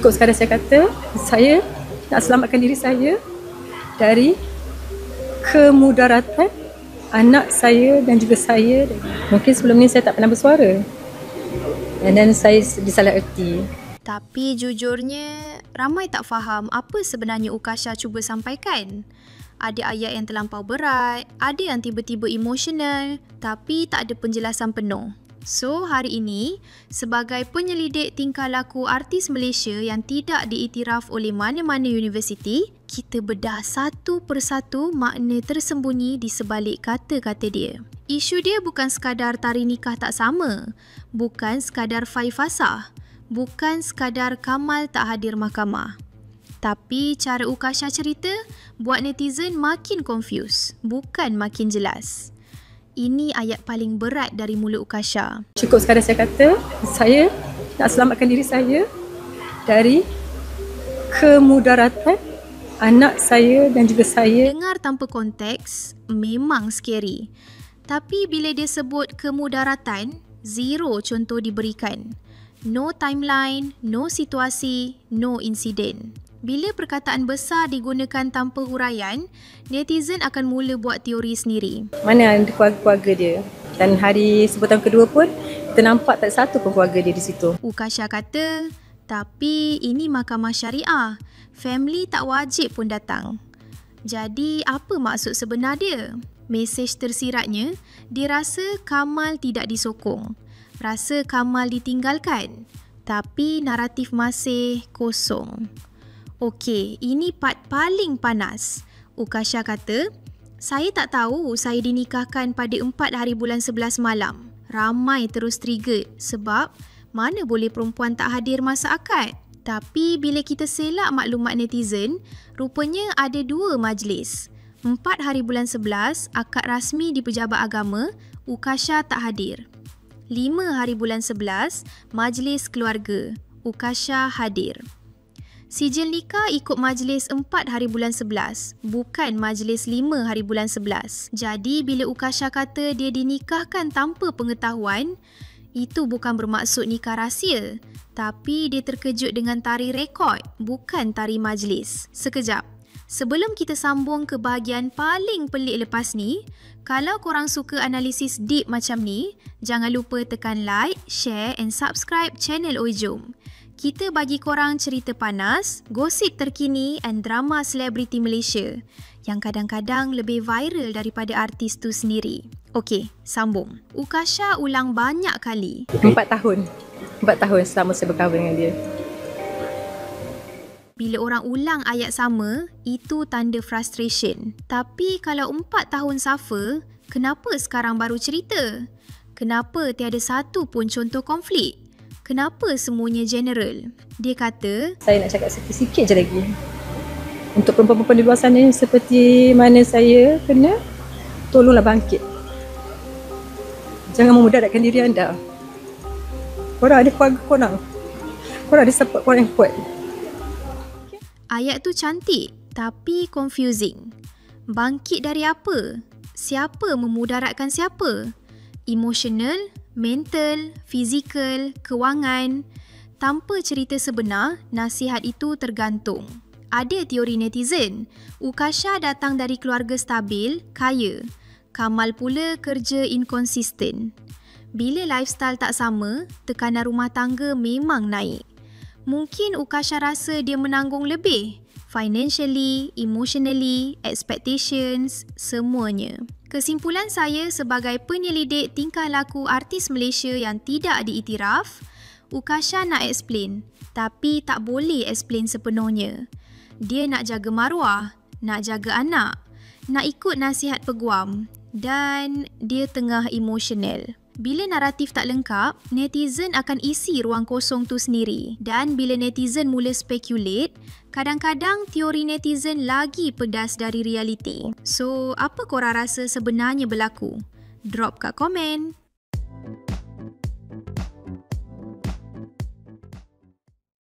Cukup sekadar saya kata, saya nak selamatkan diri saya dari kemudaratan anak saya dan juga saya. Mungkin sebelum ni saya tak pernah bersuara dan saya disalah erti. Tapi jujurnya, ramai tak faham apa sebenarnya Ukasha cuba sampaikan. Ada ayat yang terlampau berat, ada yang tiba-tiba emosional, tapi tak ada penjelasan penuh. So, hari ini, sebagai penyelidik tingkah laku artis Malaysia yang tidak diiktiraf oleh mana-mana universiti, kita bedah satu persatu makna tersembunyi di sebalik kata-kata dia. Isu dia bukan sekadar tari nikah tak sama, bukan sekadar faifasah, bukan sekadar Kamal tak hadir mahkamah. Tapi cara Ukasha cerita buat netizen makin confused, bukan makin jelas. Ini ayat paling berat dari mulut Ukasha. Cukup sekadar saya kata, saya nak selamatkan diri saya dari kemudaratan anak saya dan juga saya. Dengar tanpa konteks memang scary. Tapi bila dia sebut kemudaratan, zero contoh diberikan. No timeline, no situasi, no insiden. Bila perkataan besar digunakan tanpa huraian, netizen akan mula buat teori sendiri. Mana ada keluarga dia? Dan hari sebutan kedua pun, kita nampak tak satu pun keluarga dia di situ. Ukasha kata, tapi ini mahkamah syariah. Family tak wajib pun datang. Jadi, apa maksud sebenar dia? Mesej tersiratnya, dia rasa Kamal tidak disokong. Rasa Kamal ditinggalkan. Tapi naratif masih kosong. Okey, ini part paling panas. Ukasha kata, saya tak tahu saya dinikahkan pada 4 hari bulan 11 malam. Ramai terus trigger sebab mana boleh perempuan tak hadir masa akad. Tapi bila kita selak maklumat netizen, rupanya ada 2 majlis. 4 hari bulan 11, akad rasmi di pejabat agama, Ukasha tak hadir. 5 hari bulan 11, majlis keluarga, Ukasha hadir. Sijil nikah ikut majlis 4 hari bulan 11, bukan majlis 5 hari bulan 11. Jadi bila Ukasha kata dia dinikahkan tanpa pengetahuan, itu bukan bermaksud nikah rahsia, tapi dia terkejut dengan tari rekod, bukan tari majlis. Sekejap, sebelum kita sambung ke bahagian paling pelik lepas ni, kalau korang suka analisis deep macam ni, jangan lupa tekan like, share and subscribe channel Oi Jom. Kita bagi korang cerita panas, gosip terkini and drama selebriti Malaysia yang kadang-kadang lebih viral daripada artis tu sendiri. Okey, sambung. Ukasha ulang banyak kali. 4 tahun. 4 tahun selama saya berkahwin dengan dia. Bila orang ulang ayat sama, itu tanda frustration. Tapi kalau 4 tahun suffer, kenapa sekarang baru cerita? Kenapa tiada satu pun contoh konflik? Kenapa semuanya general? Dia kata, saya nak cakap sikit-sikit je lagi. Untuk perempuan-perempuan di luar sana seperti mana saya kena, tolonglah bangkit. Jangan memudaratkan diri anda. Korang ada keluarga korang. Korang ada support korang yang kuat. ayat tu cantik tapi confusing. Bangkit dari apa? Siapa memudaratkan siapa? Emotional, mental, fizikal, kewangan. Tanpa cerita sebenar, nasihat itu tergantung. Ada teori netizen, Ukasha datang dari keluarga stabil, kaya. Kamal pula kerja inkonsisten. Bila lifestyle tak sama, tekanan rumah tangga memang naik. Mungkin Ukasha rasa dia menanggung lebih. Financially, emotionally, expectations, semuanya. Kesimpulan saya sebagai penyelidik tingkah laku artis Malaysia yang tidak diiktiraf, Ukasha nak explain, tapi tak boleh explain sepenuhnya. Dia nak jaga maruah, nak jaga anak, nak ikut nasihat peguam dan dia tengah emosional. Bila naratif tak lengkap, netizen akan isi ruang kosong tu sendiri. Dan bila netizen mula speculate, kadang-kadang teori netizen lagi pedas dari realiti. So, apa korang rasa sebenarnya berlaku? Drop kat komen.